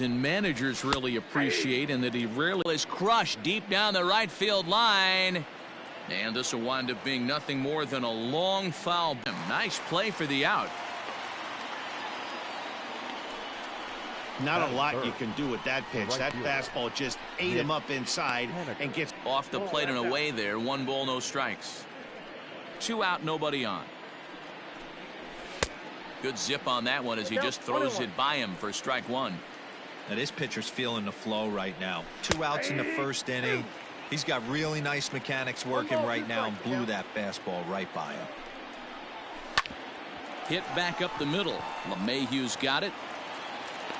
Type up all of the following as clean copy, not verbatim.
And managers really appreciate, and that he rarely is crushed deep down the right field line. And this will wind up being nothing more than a long foul. Nice play for the out. Not a lot you can do with that pitch. That fastball just ate him up inside and gets off the plate and away there. 1 ball, no strikes. 2 out, nobody on. Good zip on that one as he just throws it by him for strike 1. Now this pitcher's feeling the flow right now. 2 outs in the first inning. He's got really nice mechanics working right now and blew that fastball right by him. Hit back up the middle. LeMahieu's got it.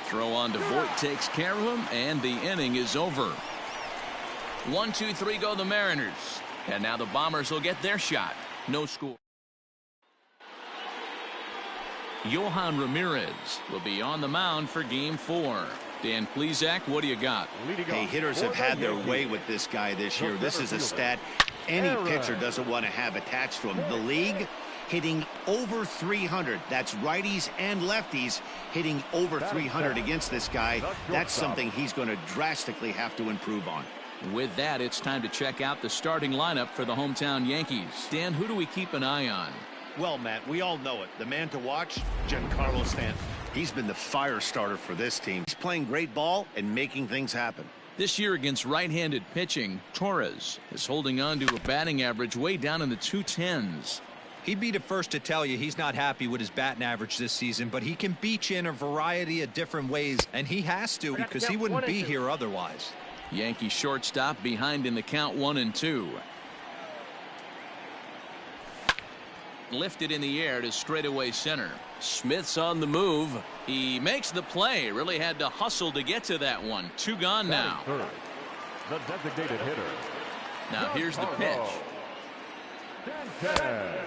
Throw on to Voit takes care of him, and the inning is over. 1, 2, 3 go the Mariners. And now the Bombers will get their shot. No score. Johan Ramirez will be on the mound for game 4. Dan Plesac, what do you got? Hey, hitters have had their way with this guy this year. This is a stat any pitcher doesn't want to have attached to him. The league hitting over 300. That's righties and lefties hitting over 300 against this guy. That's something he's going to drastically have to improve on. With that, it's time to check out the starting lineup for the hometown Yankees. Dan, who do we keep an eye on? Well, Matt, we all know it. The man to watch, Giancarlo Stanton. He's been the fire starter for this team. He's playing great ball and making things happen. This year against right-handed pitching, Torres is holding on to a batting average way down in the 210s. He'd be the first to tell you he's not happy with his batting average this season, but he can beat you in a variety of different ways, and he has to because he wouldn't be here otherwise. Yankee shortstop behind in the count 1-2. Lifted in the air to straightaway center. Smith's on the move. He makes the play. Really had to hustle to get to that one. 2 gone now. The designated hitter. Now here's the pitch.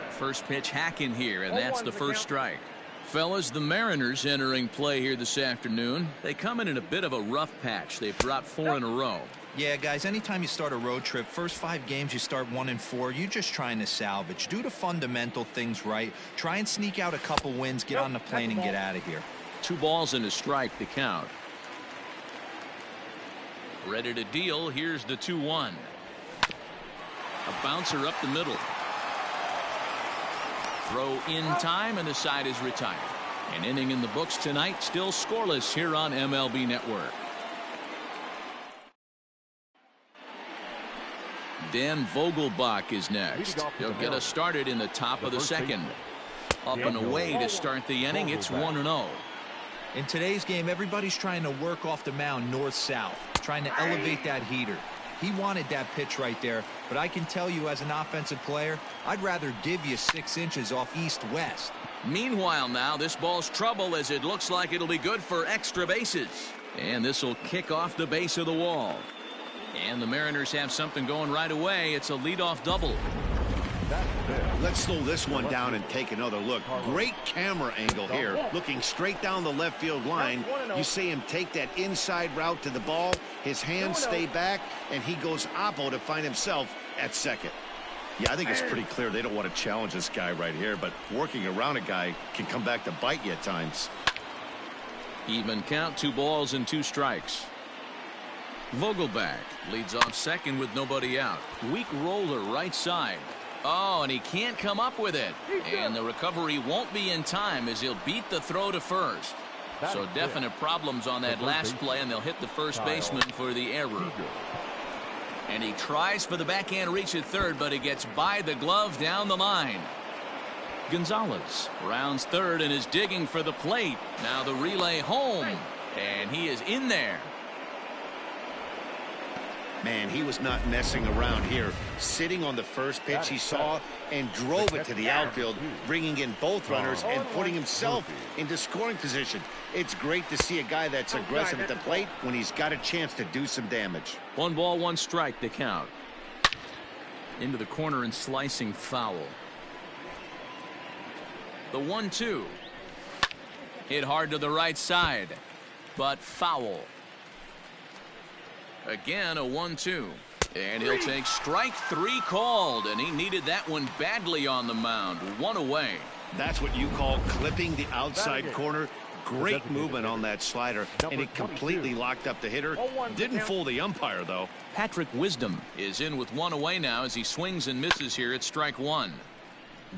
First pitch hack in here, and that's the first strike. Fellas, the Mariners entering play here this afternoon. They come in a bit of a rough patch. They've dropped 4 in a row. Yeah, guys, anytime you start a road trip, first 5 games you start 1-4, you're just trying to salvage. Do the fundamental things right. Try and sneak out a couple wins, get on the plane, and get out of here. 2 balls and a strike to count. Ready to deal. Here's the 2-1. A bouncer up the middle. Throw in time, and the side is retired. An inning in the books tonight, still scoreless here on MLB Network. Dan Vogelbach is next. He'll get us started in the top of the second. Up and away to start the inning. It's 1-0. In today's game, everybody's trying to work off the mound north-south, trying to elevate that heater. He wanted that pitch right there, but I can tell you as an offensive player, I'd rather give you 6 inches off east-west. Meanwhile now, this ball's trouble as it looks like it'll be good for extra bases. And this will kick off the base of the wall. And the Mariners have something going right away. It's a leadoff double. Let's slow this one down and take another look. Great camera angle here. Looking straight down the left field line. You see him take that inside route to the ball. His hands stay back, and he goes oppo to find himself at second. Yeah, I think it's pretty clear they don't want to challenge this guy right here, but working around a guy can come back to bite you at times. Even count, 2 balls and 2 strikes. Vogelbach leads off second with nobody out. Weak roller right side. Oh, and he can't come up with it. And the recovery won't be in time as he'll beat the throw to first. So definite problems on that last play, and they'll hit the first baseman for the error. And he tries for the backhand reach at third, but he gets by the glove down the line. Gonzalez rounds third and is digging for the plate. Now the relay home, and he is in there. Man, he was not messing around here. Sitting on the first pitch he saw and drove it to the outfield, bringing in both runners and putting himself into scoring position. It's great to see a guy that's aggressive at the plate when he's got a chance to do some damage. 1 ball, 1 strike to count. Into the corner and slicing foul. The 1-2. Hit hard to the right side, but foul. Again, a 1-2. And he'll take strike 3 called, and he needed that one badly on the mound. 1 away. That's what you call clipping the outside corner. Great movement on that slider, and it completely locked up the hitter. Didn't fool the umpire, though. Patrick Wisdom is in with one away now as he swings and misses here at strike one.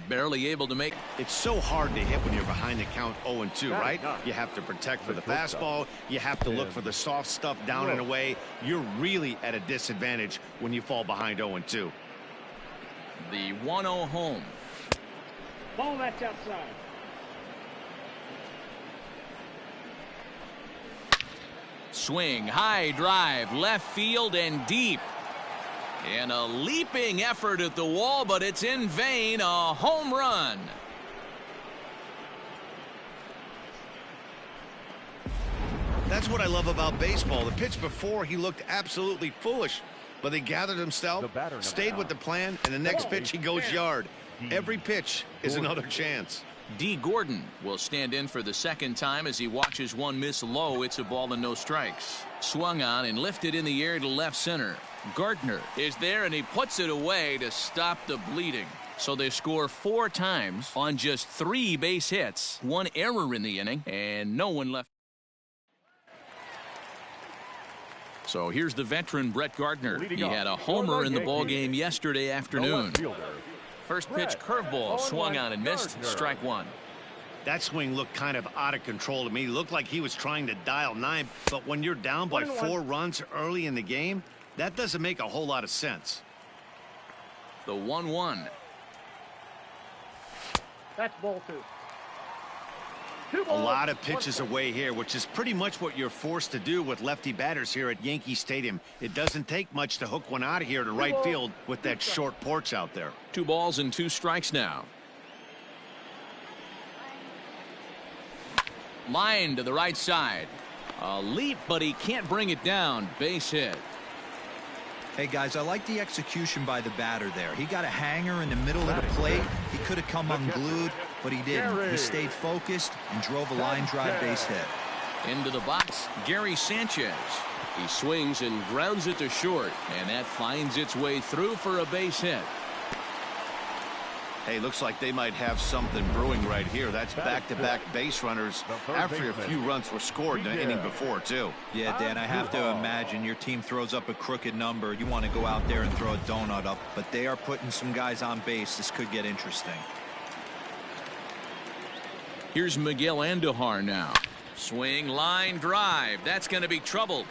Barely able to make. It's so hard to hit when you're behind the count 0-2, right? You have to protect for the fastball. You have to look for the soft stuff down and away. You're really at a disadvantage when you fall behind 0-2. The 1-0 home. Ball that's outside. Swing, high drive, left field and deep. And a leaping effort at the wall, but it's in vain. A home run. That's what I love about baseball. The pitch before, he looked absolutely foolish, but they gathered himself, stayed with the plan, and the next pitch he goes yard. Every pitch is another chance. D. Gordon will stand in for the second time as he watches one miss low. It's a ball and no strikes. Swung on and lifted in the air to left center. Gardner is there and he puts it away to stop the bleeding. So they score 4 times on just 3 base hits, 1 error in the inning, and no one left. So here's the veteran Brett Gardner. He had a homer in the ballgame yesterday afternoon. First pitch curveball swung on and missed. Strike one. That swing looked kind of out of control to me. Looked like he was trying to dial 9, but when you're down by 4 runs early in the game, that doesn't make a whole lot of sense. The 1-1. That's ball 2. A lot of pitches away here, which is pretty much what you're forced to do with lefty batters here at Yankee Stadium. It doesn't take much to hook one out of here to right field with that short porch out there. 2 balls and 2 strikes now. Line to the right side. A leap, but he can't bring it down. Base hit. Hey, guys, I like the execution by the batter there. He got a hanger in the middle of the plate. He could have come unglued, but he didn't. He stayed focused and drove a line drive base hit. Into the box, Gary Sanchez. He swings and grounds it to short, and that finds its way through for a base hit. Hey, looks like they might have something brewing right here. That's back-to-back base runners after a few runs were scored in the inning before, too. Yeah, Dan, I have to imagine your team throws up a crooked number. You want to go out there and throw a donut up, but they are putting some guys on base. This could get interesting. Here's Miguel Andujar now. Swing, line drive. That's going to be trouble.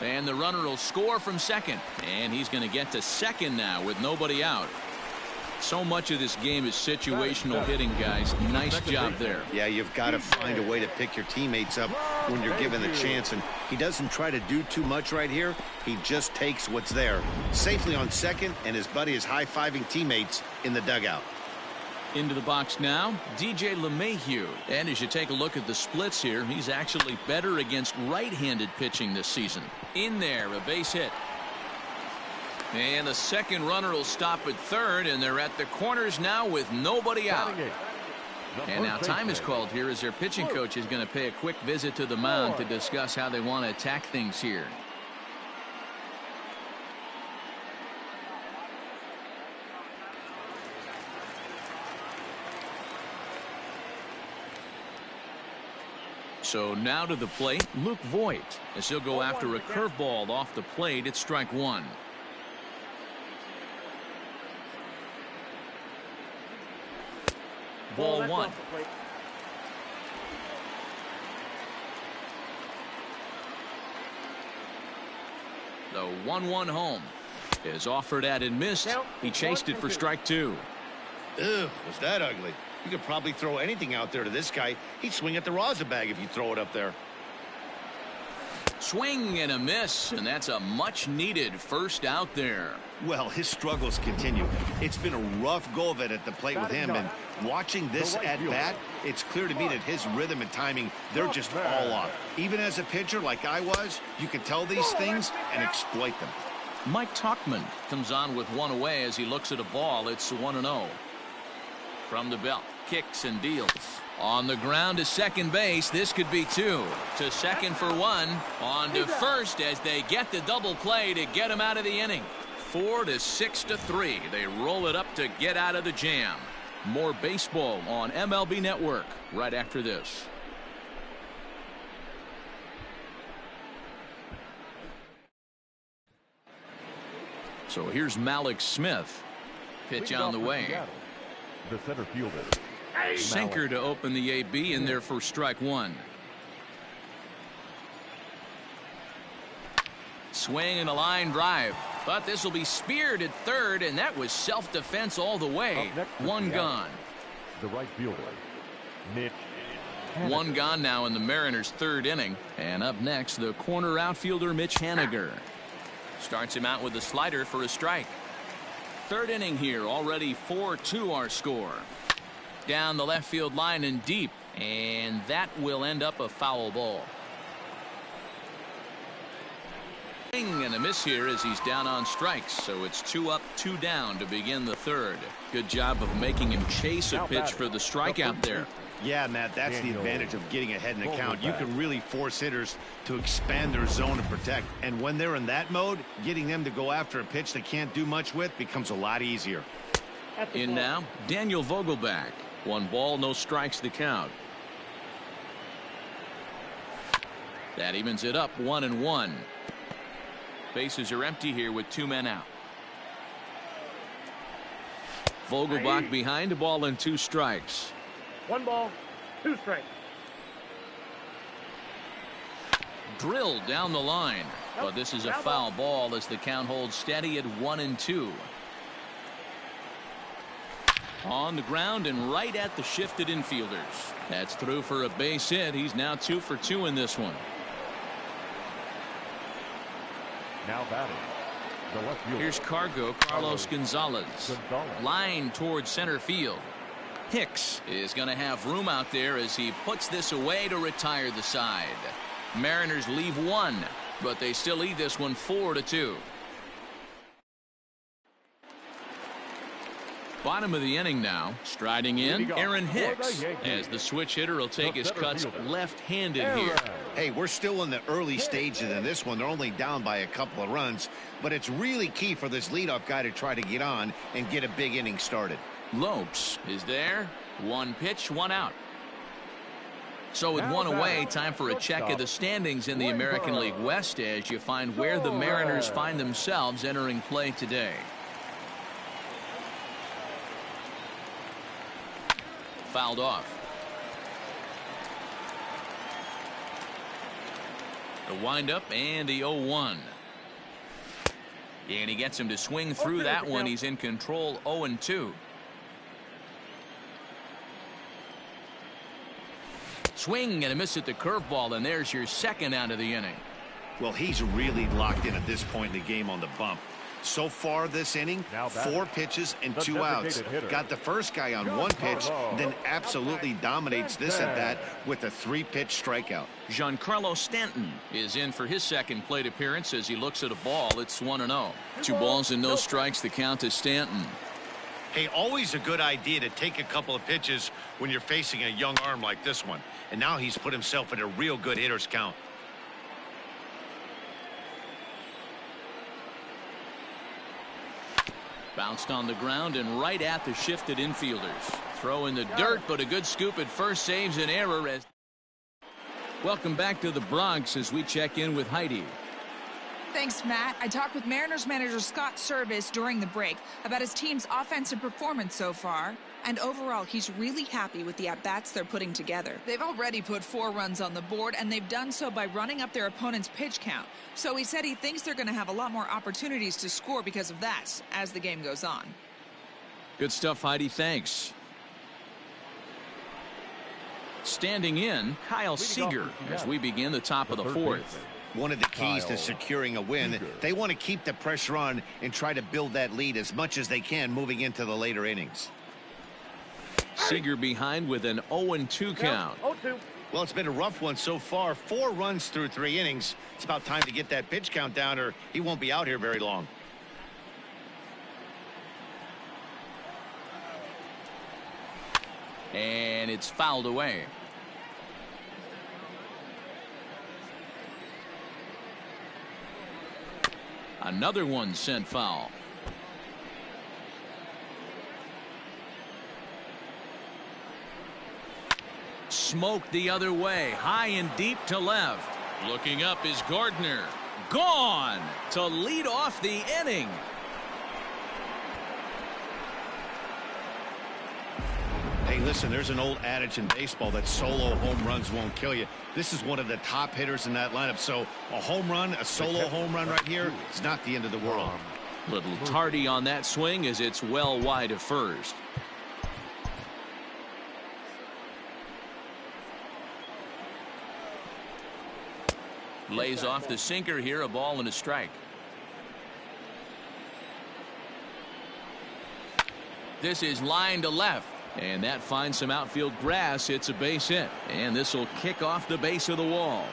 And the runner will score from second. And he's going to get to second now with nobody out. So much of this game is situational hitting, guys. Nice job there. Yeah, you've got to find a way to pick your teammates up when you're given the chance. And he doesn't try to do too much right here. He just takes what's there. Safely on second, and his buddy is high-fiving teammates in the dugout. Into the box now, DJ LeMahieu. And as you take a look at the splits here, he's actually better against right-handed pitching this season. In there, a base hit. And the second runner will stop at third, and they're at the corners now with nobody out. And now time is called here as their pitching coach is going to pay a quick visit to the mound to discuss how they want to attack things here. So now to the plate, Luke Voigt, as he'll go after a curveball off the plate at strike one. Ball one. The 1-1 home is offered at and missed. He chased it for strike two. Ugh, was that ugly? You could probably throw anything out there to this guy. He'd swing at the rosin bag if you throw it up there. Swing and a miss, and that's a much-needed first out there. Well, his struggles continue. It's been a rough go of it at the plate with him, and watching this at-bat, it's clear to me that his rhythm and timing, they're just all off. Even as a pitcher like I was, you can tell these things and exploit them. Mike Tauchman comes on with one away as he looks at a ball. It's 1-0. From the belt, kicks and deals. On the ground to second base, this could be two. To second for one. On to first as they get the double play to get him out of the inning. 4-6-3. They roll it up to get out of the jam. More baseball on MLB Network right after this. So here's Malik Smith. Pitch on the way. The center fielder. Sinker to open the AB in there for strike one. Swing and a line drive. But this will be speared at third, and that was self-defense all the way. One gone. The right fielder, Mitch. One gone now in the Mariners' third inning. And up next, the corner outfielder Mitch Haniger. Starts him out with a slider for a strike. Third inning here, already 4-2 our score. Down the left field line and deep, and that will end up a foul ball. And a miss here as he's down on strikes, so it's 2 up, 2 down to begin the third. Good job of making him chase a pitch for the strikeout there. Yeah, Matt, that's the advantage of getting ahead in the count. You can really force hitters to expand their zone to protect. And when they're in that mode, getting them to go after a pitch they can't do much with becomes a lot easier. In now, Daniel Vogelback. 1 ball, no strikes the count. That evens it up 1-1. Bases are empty here with 2 men out. Vogelbach behind, a ball and 2 strikes. 1 ball, 2 strikes. Drilled down the line, but this is a foul ball as the count holds steady at 1-2. On the ground and right at the shifted infielders. That's through for a base hit. He's now 2 for 2 in this one. Now batting. The left fielder. Here's Carlos Gonzalez. Line towards center field. Hicks is going to have room out there as he puts this away to retire the side. Mariners leave 1, but they still lead this one 4-2. Bottom of the inning now. Striding in, Aaron Hicks, as the switch hitter will take his cuts left-handed here. Hey, we're still in the early stages in this one. They're only down by a couple of runs, but it's really key for this leadoff guy to try to get on and get a big inning started. Lopes is there. 1 pitch, 1 out. So with 1 away, time for a check of the standings in the American League West as you find where the Mariners find themselves entering play today. Fouled off. The windup and the 0-1. And he gets him to swing through that one. He's in control 0-2. Swing and a miss at the curveball, and there's your second out of the inning. Well, he's really locked in at this point in the game on the bump. So far this inning, 4 pitches and 2 outs. Got the first guy on 1 pitch, then absolutely dominates this at that with a 3-pitch strikeout. Giancarlo Stanton is in for his second plate appearance as he looks at a ball. It's 1-0. 2 balls and no strikes. The count to Stanton. Hey, always a good idea to take a couple of pitches when you're facing a young arm like this one. And now he's put himself in a real good hitter's count. Bounced on the ground and right at the shifted infielders. Throw in the dirt, but a good scoop at first saves an error. As welcome back to the Bronx as we check in with Heidi. Thanks, Matt. I talked with Mariners manager Scott Service during the break about his team's offensive performance so far. And overall, he's really happy with the at-bats they're putting together. They've already put 4 runs on the board, and they've done so by running up their opponent's pitch count. So he said he thinks they're going to have a lot more opportunities to score because of that as the game goes on. Good stuff, Heidi. Thanks. Standing in, Kyle Seager as we begin the top of the 4th. One of the keys to securing a win, they want to keep the pressure on and try to build that lead as much as they can moving into the later innings. Seager behind with an 0-2 count. 0-2. Well, it's been a rough one so far. 4 runs through 3 innings. It's about time to get that pitch count down or he won't be out here very long. And it's fouled away. Another one sent foul. smoked the other way, high and deep to left. Looking up is Gardner. Gone to lead off the inning. Hey, listen, there's an old adage in baseball that solo home runs won't kill you. This is one of the top hitters in that lineup. So a home run, a solo home run right here is not the end of the world. Little tardy on that swing as it's well wide of first. Lays off the sinker here, a ball and a strike. This is line to left, and that finds some outfield grass. It's a base hit, and this will kick off the base of the wall.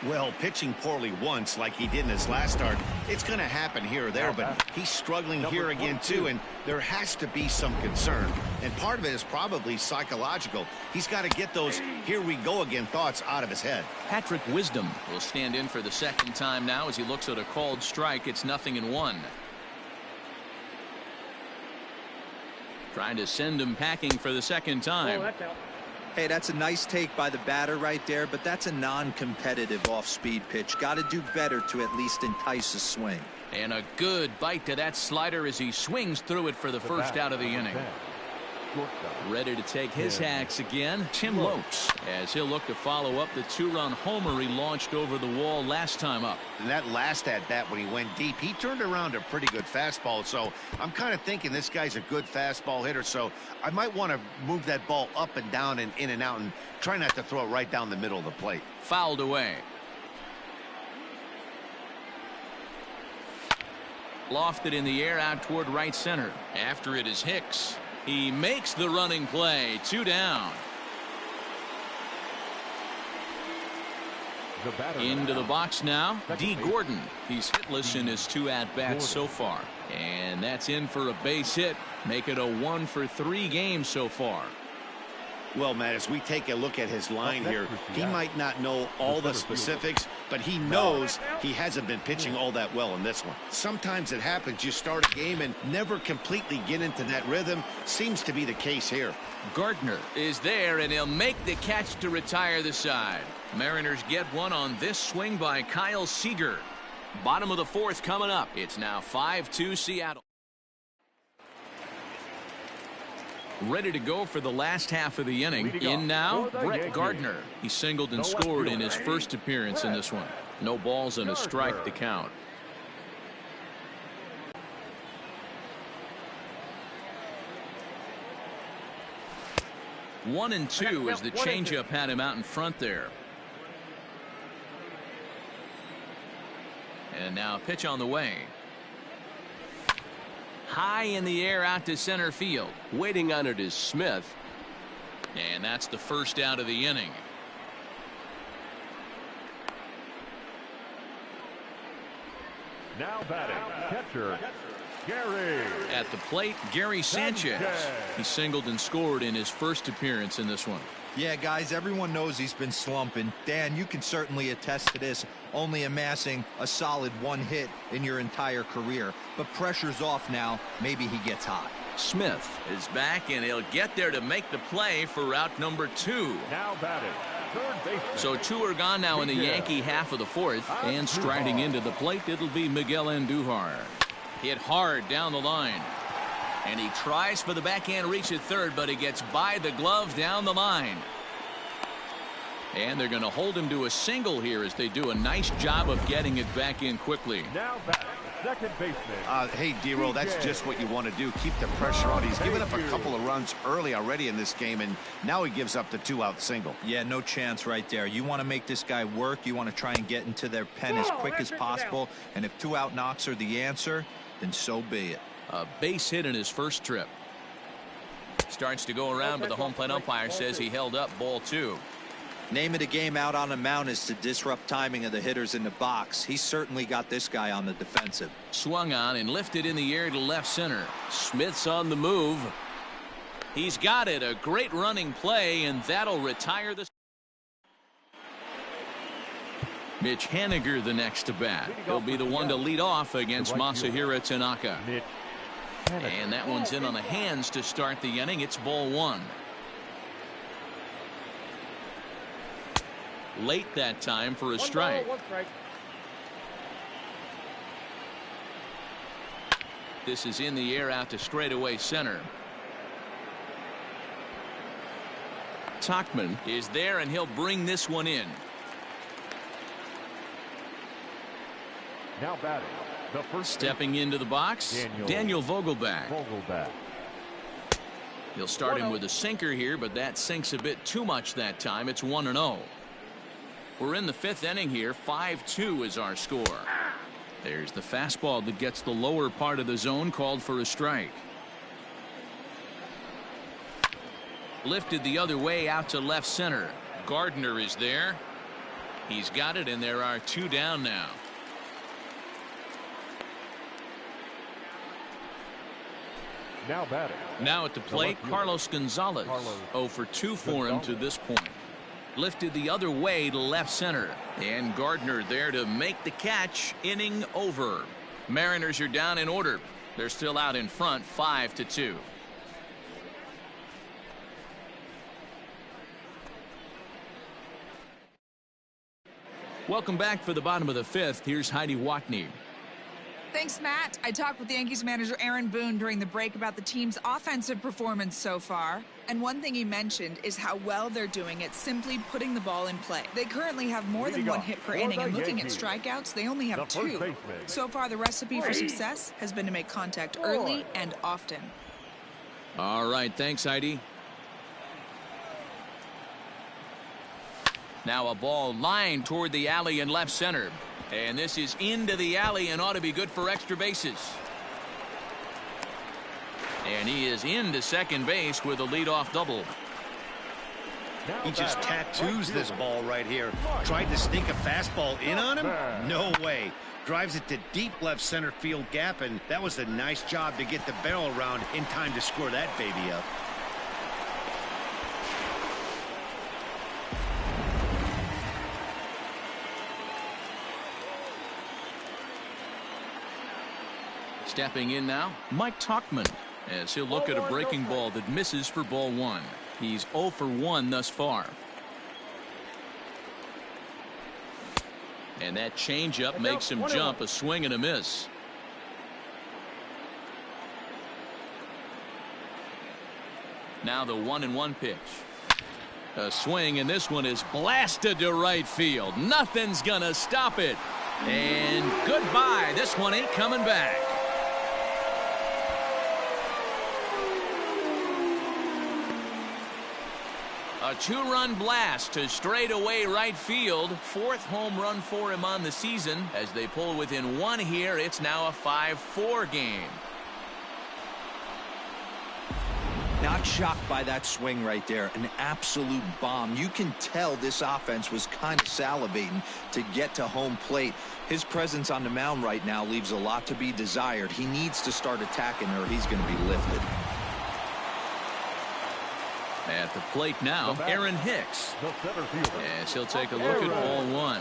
Well, pitching poorly once like he did in his last start, it's going to happen here or there, but he's struggling here again too, and there has to be some concern. And part of it is probably psychological. He's got to get those here we go again thoughts out of his head. Patrick Wisdom will stand in for the second time now as he looks at a called strike. It's 0-1. Trying to send him packing for the second time. Oh, that's out. Hey, that's a nice take by the batter right there, but that's a non-competitive off-speed pitch. Got to do better to at least entice a swing. And a good bite to that slider as he swings through it for the first out of the inning. Ready to take his hacks again, Tim Lopes, as he'll look to follow up the two-run homer he launched over the wall last time up. And that last at-bat when he went deep, he turned around a pretty good fastball. So I'm kind of thinking this guy's a good fastball hitter. So I might want to move that ball up and down and in and out and try not to throw it right down the middle of the plate. Fouled away. Lofted in the air out toward right center. After it is Hicks. He makes the running play. 2 down. Into the box now, D. Gordon. He's hitless in his 2 at-bats so far. And that's in for a base hit. Make it a 1-for-3 game so far. Well, Matt, as we take a look at his line here, he might not know all the specifics, but he knows he hasn't been pitching all that well in this one. Sometimes it happens. You start a game and never completely get into that rhythm. Seems to be the case here. Gardner is there, and he'll make the catch to retire the side. Mariners get one on this swing by Kyle Seager. Bottom of the 4th coming up. It's now 5-2 Seattle. Ready to go for the last half of the inning. In now, Brett Gardner. He singled and scored in his first appearance in this one. No balls and a strike to count. One and two as the changeup had him out in front there. And now pitch on the way. High in the air out to center field. Waiting on it is Smith. And that's the first out of the inning. Now batting, catcher, Gary. At the plate, Gary Sanchez. He singled and scored in his first appearance in this one. Yeah, guys, everyone knows he's been slumping. Dan, you can certainly attest to this, only amassing a solid 1 hit in your entire career. But pressure's off now. Maybe he gets hot. Smith is back, and he'll get there to make the play for route number 2. Now batting, third baseman. So 2 are gone now in the Yankee half of the 4th, and striding into the plate, it'll be Miguel Andujar. Hit hard down the line. And he tries for the backhand reach at third, but he gets by the glove down the line. And they're going to hold him to a single here as they do a nice job of getting it back in quickly. Now back, second baseman. Hey, D-Roll, that's just what you want to do. Keep the pressure on. He's given up a couple of runs early already in this game, and now he gives up the 2-out single. Yeah, no chance right there. You want to make this guy work. You want to try and get into their pen as quick as possible. And if 2-out knocks are the answer, then so be it. A base hit in his first trip. Starts to go around, but the home plate umpire says he held up ball 2. Name of the game out on the mound is to disrupt timing of the hitters in the box. He's certainly got this guy on the defensive. Swung on and lifted in the air to left center. Smith's on the move. He's got it. A great running play, and that'll retire the. Mitch Haniger the next to bat. He'll be the one to lead off against Masahiro Tanaka. And that one's in on the hands to start the inning. It's ball 1. Late that time for a One strike. ball, one strike. This is in the air out to straightaway center. Tachman is there, and he'll bring this one in. Now batting, the first Stepping into the box, Daniel Vogelback. Vogelback. He'll start him with a sinker here, but that sinks a bit too much that time. It's 1-0. We're in the fifth inning here. 5-2 is our score. There's the fastball that gets the lower part of the zone, called for a strike. Lifted the other way out to left center. Gardner is there. He's got it, and there are two down now. Now batting. Now at the plate, Carlos Gonzalez. 0 for 2 for him to this point. Lifted the other way to left center. And Gardner there to make the catch. Inning over. Mariners are down in order. They're still out in front, 5-2. Welcome back for the bottom of the fifth. Here's Heidi Watney. Thanks, Matt. I talked with Yankees manager Aaron Boone during the break about the team's offensive performance so far. And one thing he mentioned is how well they're doing at simply putting the ball in play. They currently have more than one hit per inning, and looking at strikeouts, they only have 2. So far, the recipe for success has been to make contact early and often. All right, thanks, Heidi. Now a ball lined toward the alley in left center. And this is into the alley and ought to be good for extra bases. And he is into second base with a leadoff double. He just tattoos this ball right here. Tried to sneak a fastball in on him? No way. Drives it to deep left center field gap, and that was a nice job to get the barrel around in time to score that baby up. Stepping in now, Mike Tachman, as he'll look at a breaking ball that misses for ball 1. He's 0 for 1 thus far. And that changeup makes him jump, a swing and a miss. Now the 1-1 pitch. A swing, and this one is blasted to right field. Nothing's gonna stop it. And goodbye. This one ain't coming back. A 2-run blast to straightaway right field. 4th home run for him on the season. As they pull within 1 here, it's now a 5-4 game. Not shocked by that swing right there. An absolute bomb. You can tell this offense was kind of salivating to get to home plate. His presence on the mound right now leaves a lot to be desired. He needs to start attacking or he's going to be lifted. At the plate now, Aaron Hicks. As he'll take a look at ball 1.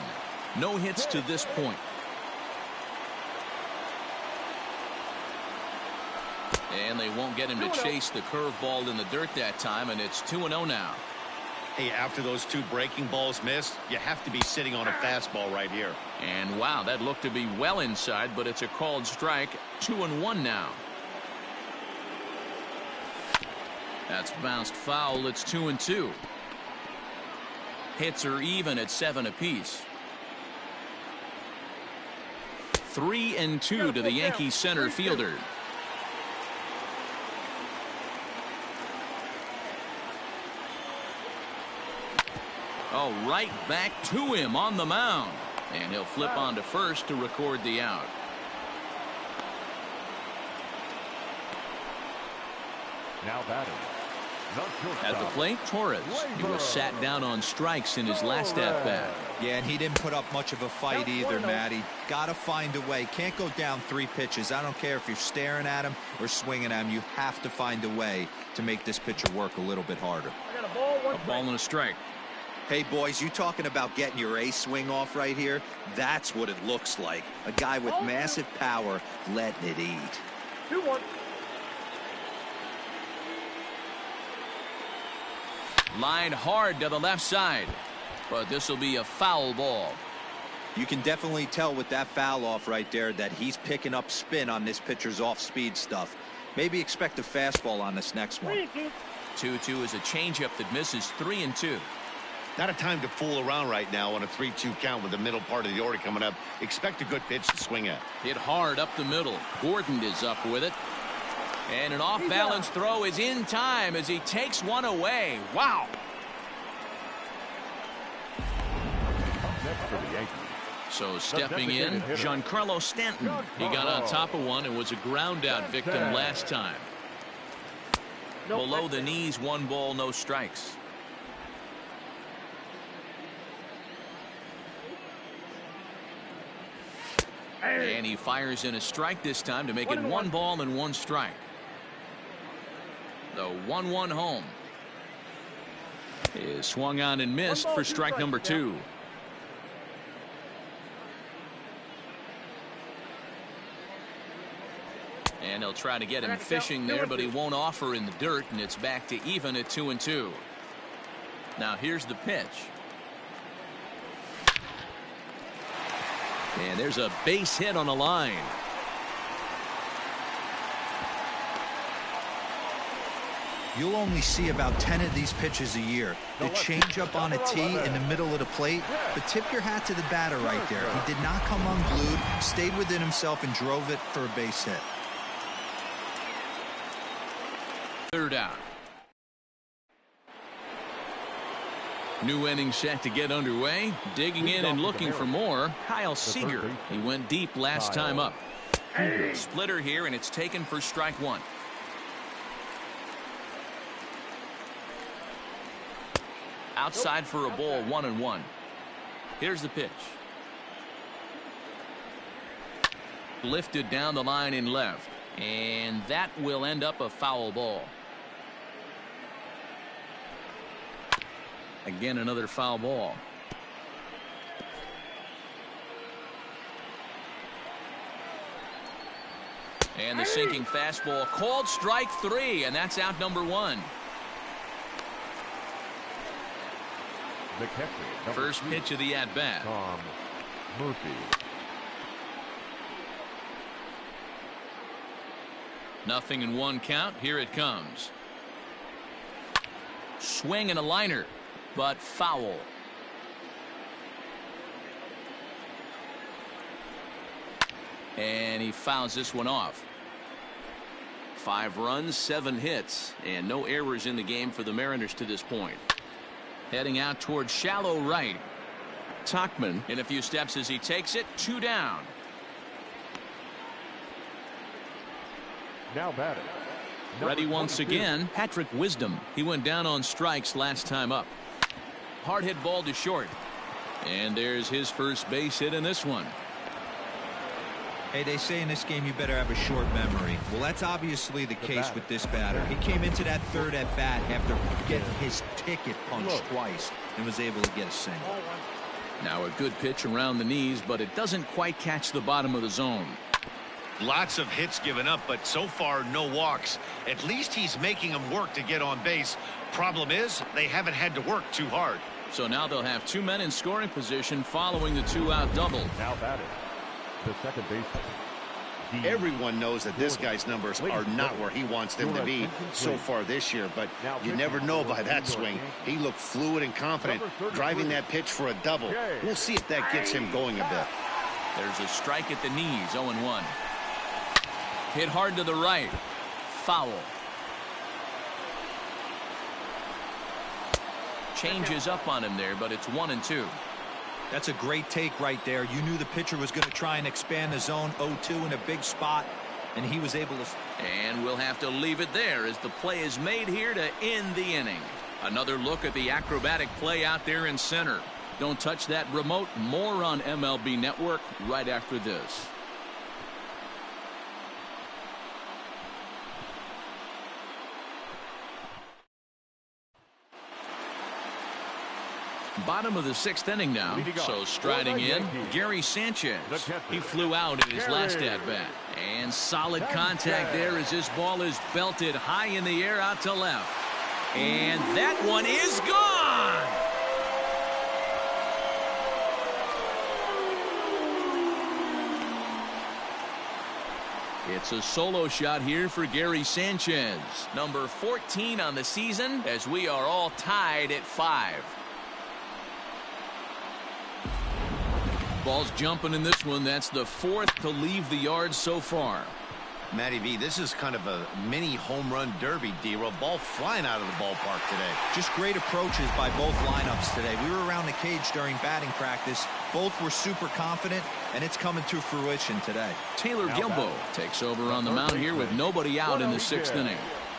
No hits to this point. And they won't get him to chase the curveball in the dirt that time, and it's 2-0 now. Hey, after those 2 breaking balls missed, you have to be sitting on a fastball right here. And wow, that looked to be well inside, but it's a called strike. 2-1 now. That's bounced foul. It's 2-2. Hits are even at 7 apiece. 3-2 to the Yankees center fielder. Oh, right back to him on the mound. And he'll flip on to first to record the out. Now batting. At the plate, Torres. He was sat down on strikes in his last at-bat. Yeah, and he didn't put up much of a fight either, Matty. Got to find a way. Can't go down 3 pitches. I don't care if you're staring at him or swinging at him. You have to find a way to make this pitcher work a little bit harder. A ball and a strike. Hey, boys, you talking about getting your ace swing off right here? That's what it looks like. A guy with massive power letting it eat. 2-1. Lined hard to the left side. but this will be a foul ball. You can definitely tell with that foul off right there that he's picking up spin on this pitcher's off-speed stuff. Maybe expect a fastball on this next one. 2-2 is a changeup that misses 3-2. Not a time to fool around right now on a 3-2 count with the middle part of the order coming up. Expect a good pitch to swing at. Hit hard up the middle. Gordon is up with it. And an off-balance throw is in time as he takes one away. Wow. Next for the Yankees. So stepping in, Giancarlo Stanton. He got on top of one and was a ground out victim last time. Below the knees, 1 ball, no strikes. And he fires in a strike this time to make it 1 ball and 1 strike. The 1-1 home is swung on and missed for strike number 2. And he'll try to get him fishing there, but he won't offer in the dirt, and it's back to even at 2-2. Now here's the pitch. And there's a base hit on the line. You'll only see about 10 of these pitches a year. The changeup on a tee in the middle of the plate. But tip your hat to the batter right there. He did not come unglued, stayed within himself, and drove it for a base hit. 3rd out. New inning set to get underway. Digging in and looking for more. Kyle Seager. He went deep last time up. Splitter here, and it's taken for strike 1. Outside for a ball, 1-1. Here's the pitch. Lifted down the line in left. And that will end up a foul ball. Again, another foul ball. And the sinking fastball called strike 3, and that's out number 1. First pitch of the at-bat. Tom Murphy. Nothing in 1 count. Here it comes. Swing and a liner, but foul. And he fouls this one off. 5 runs, 7 hits, and no errors in the game for the Mariners to this point. Heading out towards shallow right. Tauchman in a few steps as he takes it. 2 down. Now batting. Ready once again, Patrick Wisdom. He went down on strikes last time up. Hard hit ball to short. And there's his first base hit in this one. Hey, they say in this game you better have a short memory. Well, that's obviously the case with this batter. He came into that 3rd at bat after getting his ticket punched twice and was able to get a single. Now a good pitch around the knees, but it doesn't quite catch the bottom of the zone. Lots of hits given up, but so far no walks. At least he's making them work to get on base. Problem is, they haven't had to work too hard. So now they'll have 2 men in scoring position following the 2-out double. Now batting. The second baseman. Everyone knows that this guy's numbers are not where he wants them to be so far this year, but you never know by that swing. He looked fluid and confident, driving that pitch for a double. We'll see if that gets him going a bit. There's a strike at the knees, 0-1. Hit hard to the right. Foul. Changes up on him there, but it's 1-2. That's a great take right there. You knew the pitcher was going to try and expand the zone. 0-2 in a big spot, and he was able to. And we'll have to leave it there as the play is made here to end the inning. Another look at the acrobatic play out there in center. Don't touch that remote. More on MLB Network right after this. Bottom of the 6th inning now. So striding in, Gary Sanchez. He flew out in his last at-bat. And solid contact there as this ball is belted high in the air out to left. And that one is gone. It's a solo shot here for Gary Sanchez, number 14 on the season, as we are all tied at 5. Ball's jumping in this one. That's the 4th to leave the yard so far. Matty V, this is kind of a mini home run derby, D-Roll. Ball flying out of the ballpark today. Just great approaches by both lineups today. We were around the cage during batting practice. Both were super confident, and it's coming to fruition today. Taylor Gilbo takes over on the mound here with nobody out in the 6th inning.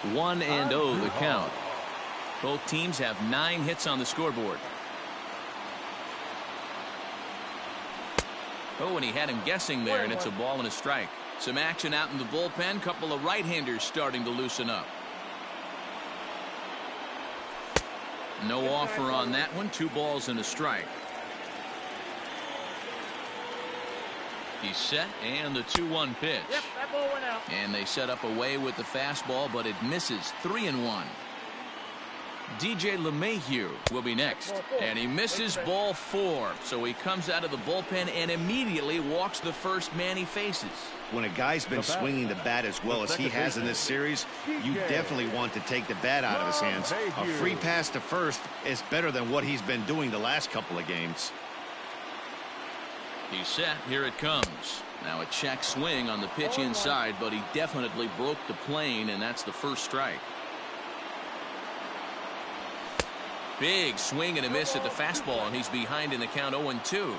1-0 the count. Both teams have 9 hits on the scoreboard. Oh, and he had him guessing there, and it's a ball and a strike. Some action out in the bullpen. Couple of right-handers starting to loosen up. No offer on that one. 2 balls and a strike. He's set, and the 2-1 pitch. Yep, that ball went out. And they set up away with the fastball, but it misses. 3-1. DJ LeMahieu will be next, and he misses ball 4. So he comes out of the bullpen and immediately walks the first man he faces. When a guy's been swinging the bat as well as he has in this series, you definitely want to take the bat out of his hands. A free pass to first is better than what he's been doing the last couple of games. He's set. Here it comes. Now a check swing on the pitch inside, but he definitely broke the plane, and that's the first strike. Big swing and a miss at the fastball, and he's behind in the count 0-2.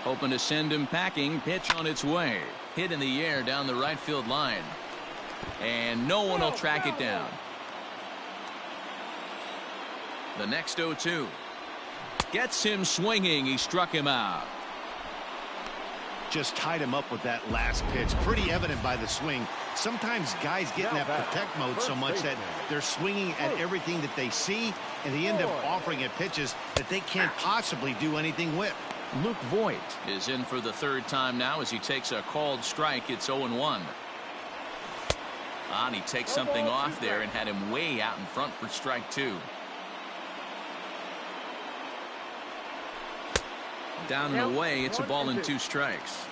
Hoping to send him packing. Pitch on its way. Hit in the air down the right field line. And no one will track it down. The next 0-2. Gets him swinging. He struck him out. Just tied him up with that last pitch. Pretty evident by the swing. Sometimes guys get in that protect mode so much that they're swinging at everything that they see, and they end up offering at pitches that they can't possibly do anything with. Luke Voigt is in for the 3rd time now as he takes a called strike. It's 0-1. And he takes something off there and had him way out in front for strike 2. Down and away. It's a ball and 2 strikes.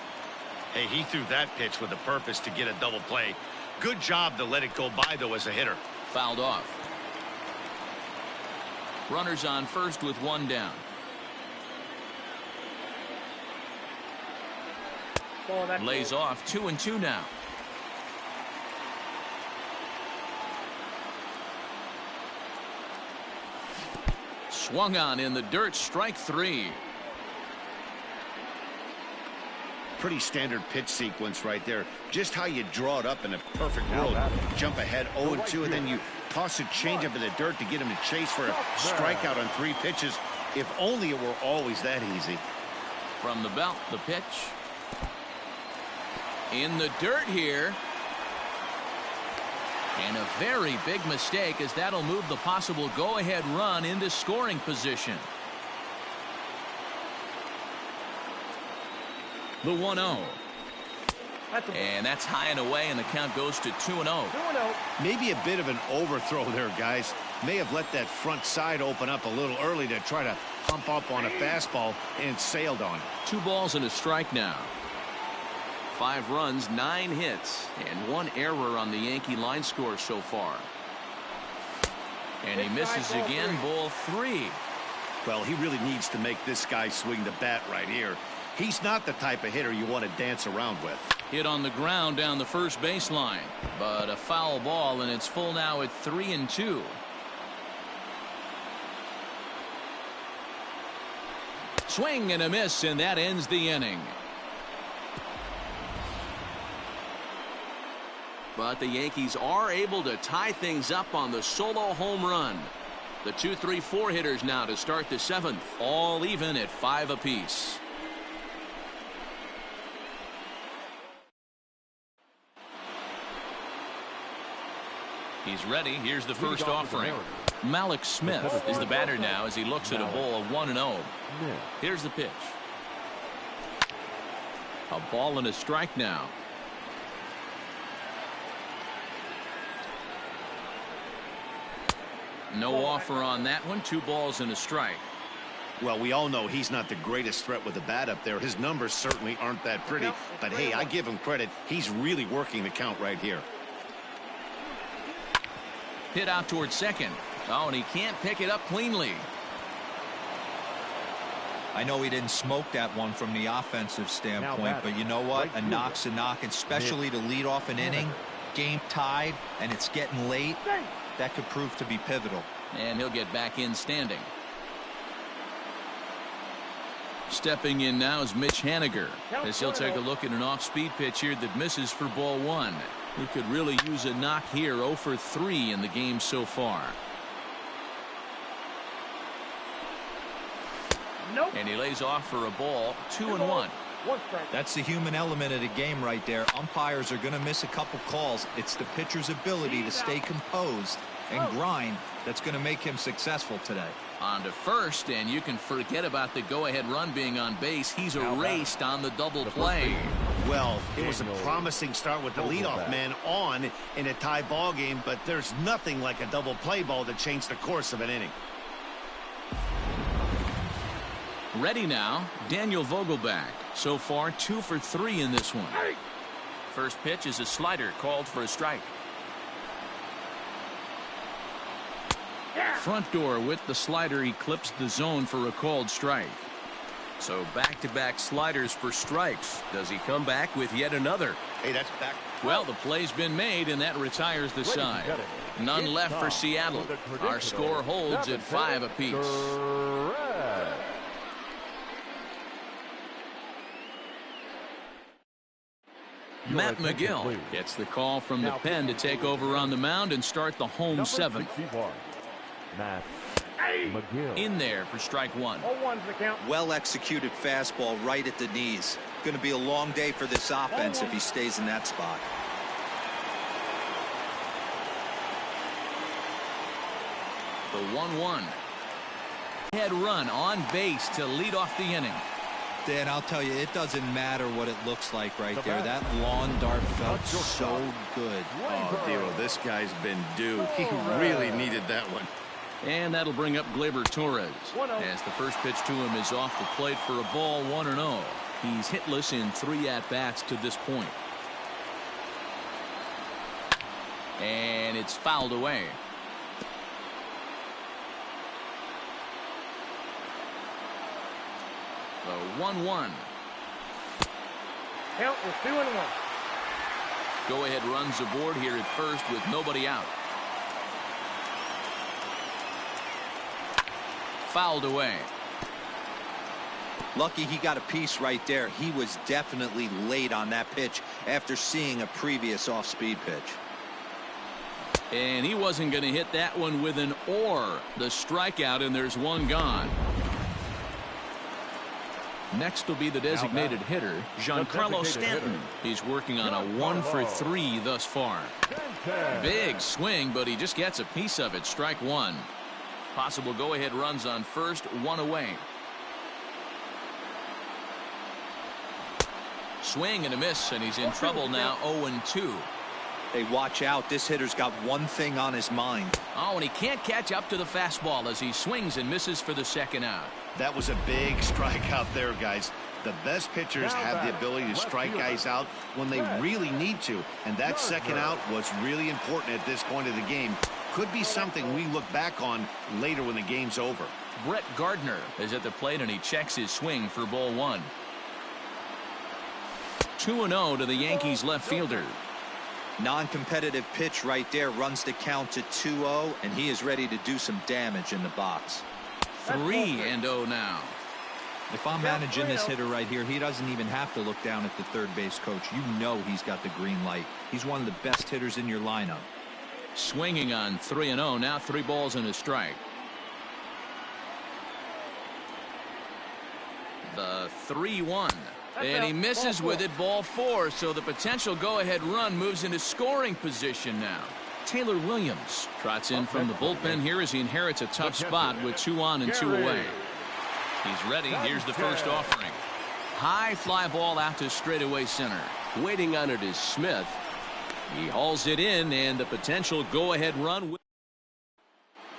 Hey, he threw that pitch with a purpose to get a double play. Good job to let it go by, though, as a hitter. Fouled off. Runners on first with 1 down. Lays off. 2-2 now. Swung on in the dirt. Strike 3. Pretty standard pitch sequence right there. Just how you draw it up in a perfect world. Jump ahead 0-2, and then you toss a changeup in the dirt to get him to chase for a strikeout on 3 pitches. If only it were always that easy. From the belt, the pitch. In the dirt here. And a very big mistake, as that'll move the possible go-ahead run into scoring position. The 1-0. And that's high and away, and the count goes to 2-0. Maybe a bit of an overthrow there, guys. May have let that front side open up a little early to try to pump up on a fastball, and sailed on. 2 balls and a strike now. 5 runs, 9 hits, and 1 error on the Yankee line score so far. And he misses again, ball 3. Well, he really needs to make this guy swing the bat right here. He's not the type of hitter you want to dance around with. Hit on the ground down the first baseline, but a foul ball, and it's full now at 3-2. Swing and a miss, and that ends the inning. But the Yankees are able to tie things up on the solo home run. The 2, 3, 4 hitters now to start the 7th, all even at 5 apiece. He's ready. Here's the first offering. Malik Smith is the batter now as he looks at a ball of 1-0. Here's the pitch. A ball and a strike now. No offer on that one. 2 balls and a strike. Well, we all know he's not the greatest threat with the bat up there. His numbers certainly aren't that pretty. But, hey, I give him credit. He's really working the count right here. Hit out towards second. Oh, and he can't pick it up cleanly. I know he didn't smoke that one from the offensive standpoint, but you know what? A knock's a knock, especially to lead off an inning. Game tied, and it's getting late. That could prove to be pivotal. And he'll get back in standing. Stepping in now is Mitch Haniger, as he'll take a look at an off-speed pitch here that misses for ball one. He could really use a knock here. 0 for 3 in the game so far. Nope. And he lays off for a ball. 2-1. That's the human element of the game right there. Umpires are going to miss a couple calls. It's the pitcher's ability to stay composed and grind that's going to make him successful today. On to first, and you can forget about the go-ahead run being on base. He's erased on the double play. Well, it was a promising start with the leadoff man on in a tie ball game, but there's nothing like a double play ball to change the course of an inning. Ready now, Daniel Vogelbach. So far, 2 for 3 in this one. First pitch is a slider called for a strike. Front door with the slider eclipsed the zone for a called strike. So back-to-back sliders for strikes. Does he come back with yet another? Hey, that's back. Well, the play's been made, and that retires the side. None left for Seattle. Our score holds at 5 apiece. Matt McGill gets the call from the pen to take over on the mound and start the home seventh. Matt McGill. In there for strike one. Well executed fastball right at the knees. Going to be a long day for this offense if he stays in that spot. The 1-1. Head run on base to lead off the inning. Dan, I'll tell you, it doesn't matter what it looks like right there. That lawn dart felt so good. Oh, Dero, this guy's been due. He really needed that one. And that'll bring up Gleyber Torres, as the first pitch to him is off the plate for a ball. 1-0. He's hitless in 3 at-bats to this point. And it's fouled away. The 1-1. Count is 2-1. Go-ahead runs aboard here at first with nobody out. Fouled away. Lucky he got a piece right there. He was definitely late on that pitch after seeing a previous off-speed pitch. And he wasn't going to hit that one with an or. The strikeout, and there's one gone. Next will be the designated hitter, Giancarlo Stanton. He's working on a 1 for 3 thus far. Big swing, but he just gets a piece of it. Strike one. Possible go-ahead runs on first, 1 away. Swing and a miss, and he's in trouble now. 0-2. Hey, watch out. This hitter's got one thing on his mind. Oh, and he can't catch up to the fastball as he swings and misses for the second out. That was a big strike out there, guys. The best pitchers have the ability to strike guys out when they really need to, and that second out was really important at this point of the game. Could be something we look back on later when the game's over. Brett Gardner is at the plate, and he checks his swing for ball one. 2-0 to the Yankees left fielder. Non-competitive pitch right there runs the count to 2-0, and he is ready to do some damage in the box. 3-0 now. If I'm managing this hitter right here, he doesn't even have to look down at the third base coach. You know he's got the green light. He's one of the best hitters in your lineup. Swinging on 3-0. Now 3 balls and a strike. The 3-1. And he misses with it, ball 4. So the potential go-ahead run moves into scoring position now. Taylor Williams trots in from the bullpen here as he inherits a tough spot with 2 on and 2 away. He's ready. Here's the first offering. High fly ball out to straightaway center. Waiting on it is Smith. He hauls it in, and the potential go-ahead run.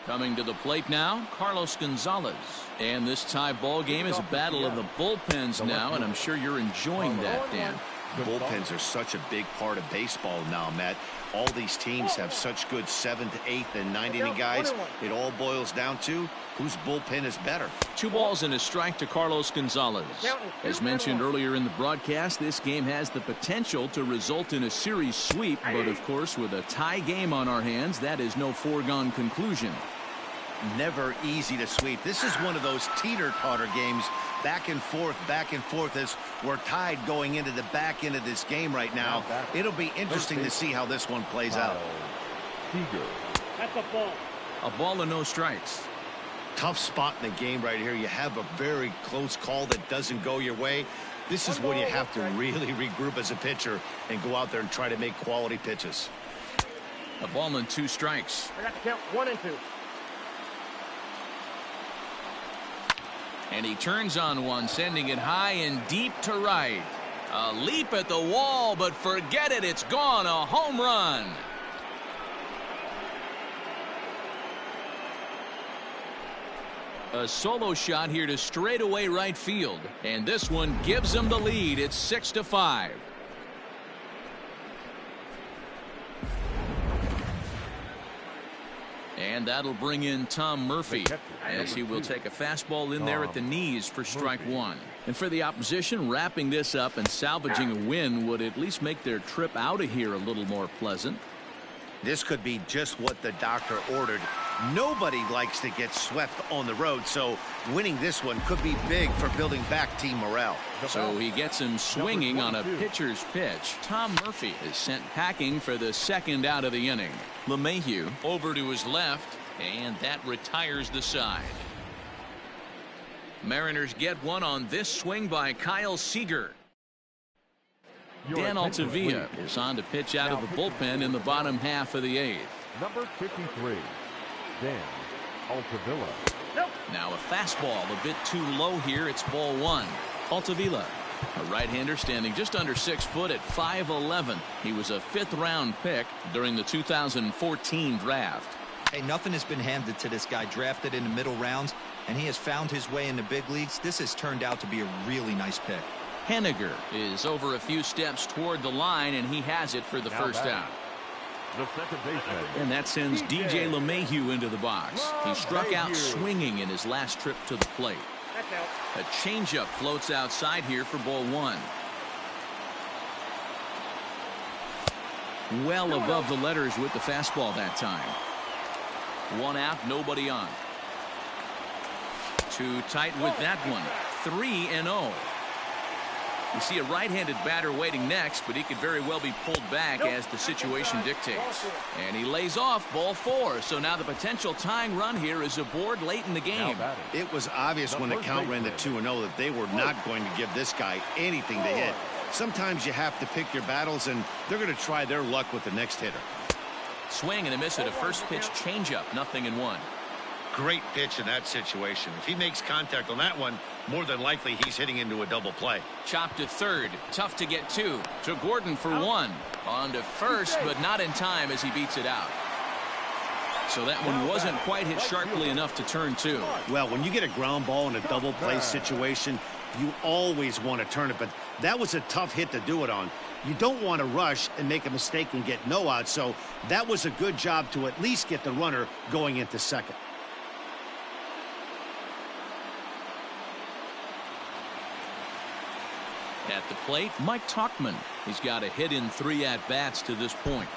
Coming to the plate now, Carlos Gonzalez. And this tie ball game is a battle of the bullpens now, and I'm sure you're enjoying that, Dan. Bullpens are such a big part of baseball now, Matt. All these teams have such good 7th, 8th, and 9th inning guys. It all boils down to whose bullpen is better. 2 balls and a strike to Carlos Gonzalez. As mentioned earlier in the broadcast, this game has the potential to result in a series sweep, but of course, with a tie game on our hands, that is no foregone conclusion. Never easy to sweep. This is one of those teeter-totter games, back and forth as we're tied going into the back end of this game right now. It'll be interesting to see how this one plays out. That's a ball. A ball and no strikes. Tough spot in the game right here. You have a very close call that doesn't go your way. This is where you have to really regroup as a pitcher and go out there and try to make quality pitches. A ball and 2 strikes. I got to count 1 and 2. And he turns on one, sending it high and deep to right. A leap at the wall, but forget it, it's gone. A home run. A solo shot here to straightaway right field, and this one gives him the lead. It's 6-5. And that'll bring in Tom Murphy, as he will take a fastball in there at the knees for strike 1. And for the opposition, wrapping this up and salvaging a win would at least make their trip out of here a little more pleasant. This could be just what the doctor ordered. Nobody likes to get swept on the road, so winning this one could be big for building back team morale. So he gets him swinging on a pitcher's pitch. Tom Murphy is sent packing for the 2nd out of the inning. LeMahieu over to his left, and that retires the side. Mariners get one on this swing by Kyle Seager. Dan Altavilla is on to pitch out of the bullpen in the bottom half of the 8th. Number 53, Dan Altavilla. Now a fastball a bit too low here. It's ball 1. Altavilla, a right-hander standing just under 6 foot at 5'11". He was a 5th round pick during the 2014 draft. Hey, nothing has been handed to this guy. Drafted in the middle rounds, and he has found his way in the big leagues. This has turned out to be a really nice pick. Henniger is over a few steps toward the line, and he has it for the first out. The second baseman. And that sends DJ LeMahieu into the box. He struck out swinging in his last trip to the plate. A changeup floats outside here for ball 1. Well above the letters with the fastball that time. 1 out, nobody on. Too tight with that one. 3-0. You see a right-handed batter waiting next, but he could very well be pulled back as the situation dictates. And he lays off ball 4. So now the potential tying run here is aboard late in the game. It was obvious when the count ran to 2-0 that they were not going to give this guy anything to hit. Sometimes you have to pick your battles, and they're going to try their luck with the next hitter. Swing and a miss at a first pitch changeup. 0-1. Great pitch in that situation. If he makes contact on that one, more than likely he's hitting into a double play. Chopped to third. Tough to get to. To Gordon for 1. On to first, but not in time as he beats it out. So that one wasn't quite hit sharply enough to turn 2. Well, when you get a ground ball in a double play situation, you always want to turn it, but that was a tough hit to do it on. You don't want to rush and make a mistake and get no out, so that was a good job to at least get the runner going into second. At the plate, Mike Tauchman. He's got a hit in 3 at-bats to this point.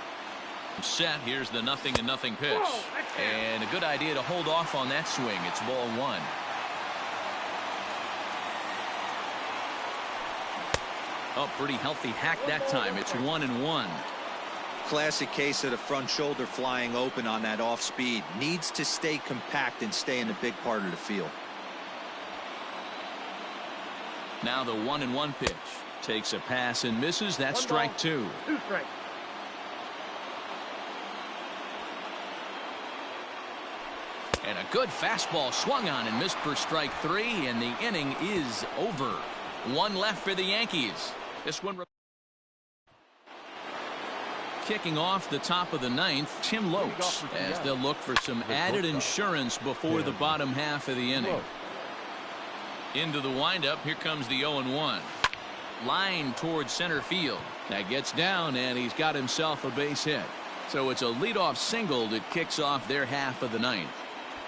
Set, here's the 0-0 pitch. And a good idea to hold off on that swing. It's ball 1. Oh, pretty healthy hack that time. It's 1-1. Classic case of the front shoulder flying open on that off speed. Needs to stay compact and stay in the big part of the field. Now the 1-1 pitch. Takes a pass and misses. That's strike 2. 2 strikes. And a good fastball swung on and missed for strike 3, and the inning is over. 1 left for the Yankees. This one. kicking off the top of the ninth, Tim Loach, as they'll look for some added insurance before the bottom half of the inning. Into the windup, here comes the 0-1. Line towards center field. That gets down, and he's got himself a base hit. So it's a leadoff single that kicks off their half of the ninth.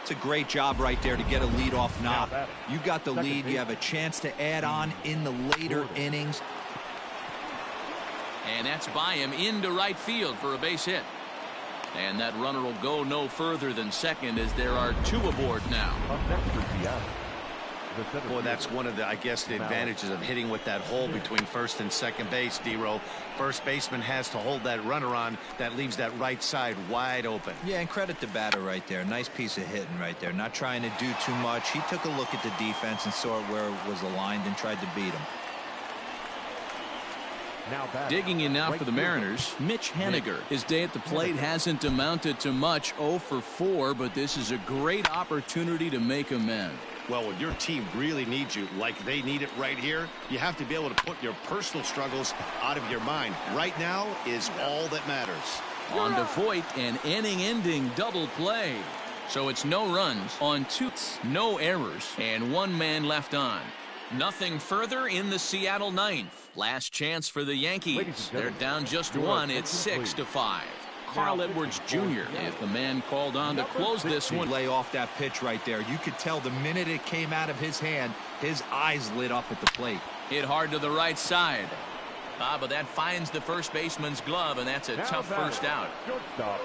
It's a great job right there to get a leadoff knock. You got the lead. You have a chance to add on in the later innings. And that's by him into right field for a base hit. And that runner will go no further than second as there are two aboard now. Boy, that's one of the, I guess, the advantages of hitting with that hole between first and second base, D-Row. First baseman has to hold that runner on. That leaves that right side wide open. Yeah, and credit the batter right there. Nice piece of hitting right there. Not trying to do too much. He took a look at the defense and saw where it was aligned and tried to beat him. Digging in now for the Mariners, Mitch Haniger. His day at the plate hasn't amounted to much, 0 for 4, but this is a great opportunity to make amends. Well, when your team really needs you, like they need it right here, you have to be able to put your personal struggles out of your mind. Right now is all that matters. On to Voit, an inning-ending double play. So it's no runs on 2, no errors, and 1 man left on. Nothing further in the Seattle ninth. Last chance for the Yankees. They're down just 1. It's 6-5. Carl Edwards Jr. is the man called on to close this one. Lay off that pitch right there. You could tell the minute it came out of his hand, his eyes lit up at the plate. Hit hard to the right side. But that finds the first baseman's glove, and that's a tough first out. Shortstop.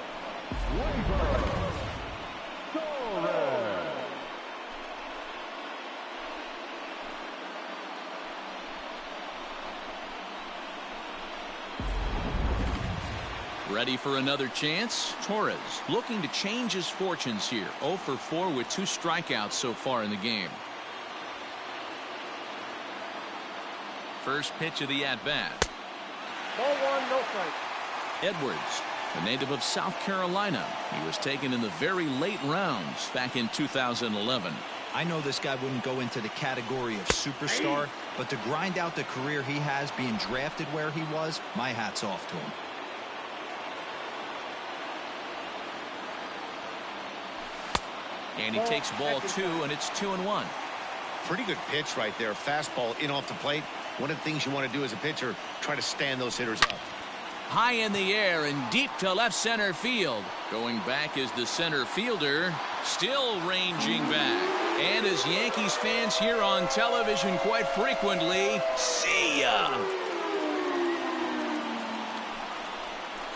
Ready for another chance? Torres looking to change his fortunes here. 0 for 4 with 2 strikeouts so far in the game. First pitch of the at-bat. Ball 1, no strike. Edwards, a native of South Carolina. He was taken in the very late rounds back in 2011. I know this guy wouldn't go into the category of superstar, but to grind out the career he has being drafted where he was, my hat's off to him. And he takes ball 2, and it's 2-1. Pretty good pitch right there. Fastball in off the plate. One of the things you want to do as a pitcher, try to stand those hitters up. High in the air and deep to left center field. Going back is the center fielder, still ranging back. And as Yankees fans hear on television quite frequently, see ya!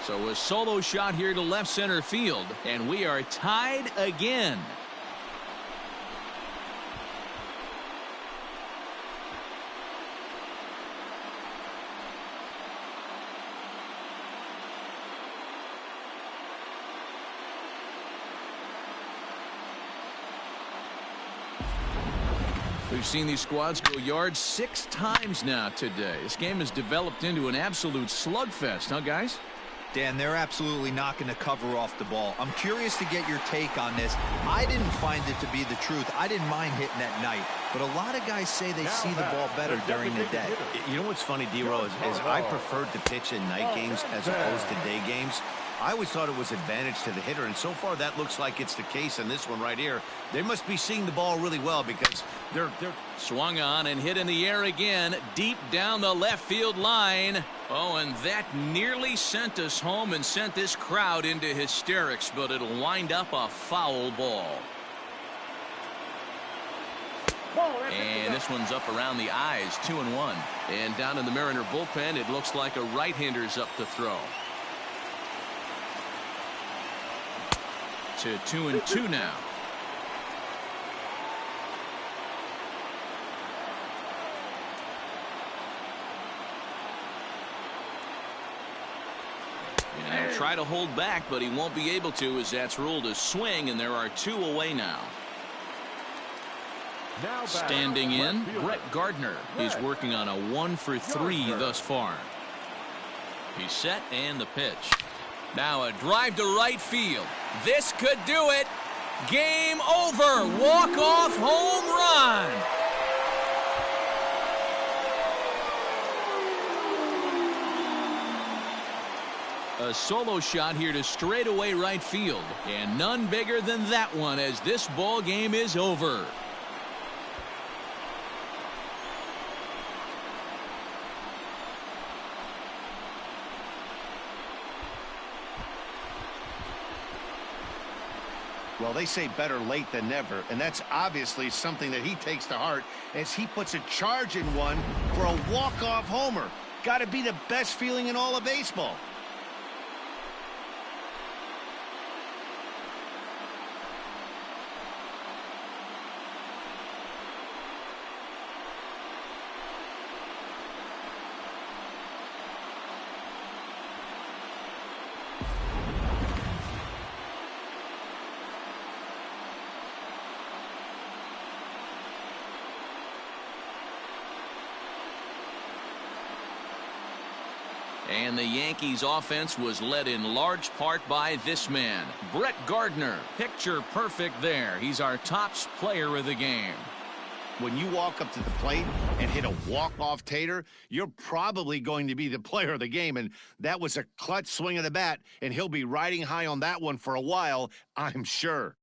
So a solo shot here to left center field, and we are tied again. We've seen these squads go yards 6 times now today. This game has developed into an absolute slugfest, huh, guys? Dan, they're absolutely knocking the cover off the ball. I'm curious to get your take on this. I didn't find it to be the truth. I didn't mind hitting at night, but a lot of guys say they see the ball better during the day. You know what's funny, D-Row, is I preferred to pitch in night games as opposed to day games. I always thought it was advantage to the hitter, and so far that looks like it's the case in this one right here. They must be seeing the ball really well because they're swung on and hit in the air again, deep down the left field line. Oh, and that nearly sent us home and sent this crowd into hysterics, but it'll wind up a foul ball. And this one's up around the eyes, 2-1. And down in the Mariner bullpen, it looks like a right-hander's up to throw. To 2-2 now. And he'll try to hold back, but he won't be able to as that's ruled a swing, and there are 2 away now. Standing in, Brett Gardner is working on a 1 for 3 thus far. He's set and the pitch. Now a drive to right field. This could do it. Game over. Walk-off home run. A solo shot here to straightaway right field. And none bigger than that one as this ball game is over. Well, they say better late than never, and that's obviously something that he takes to heart as he puts a charge in one for a walk-off homer. Got to be the best feeling in all of baseball. And the Yankees offense was led in large part by this man, Brett Gardner. Picture perfect there. He's our top player of the game. When you walk up to the plate and hit a walk-off tater, you're probably going to be the player of the game. And that was a clutch swing of the bat, and he'll be riding high on that one for a while, I'm sure.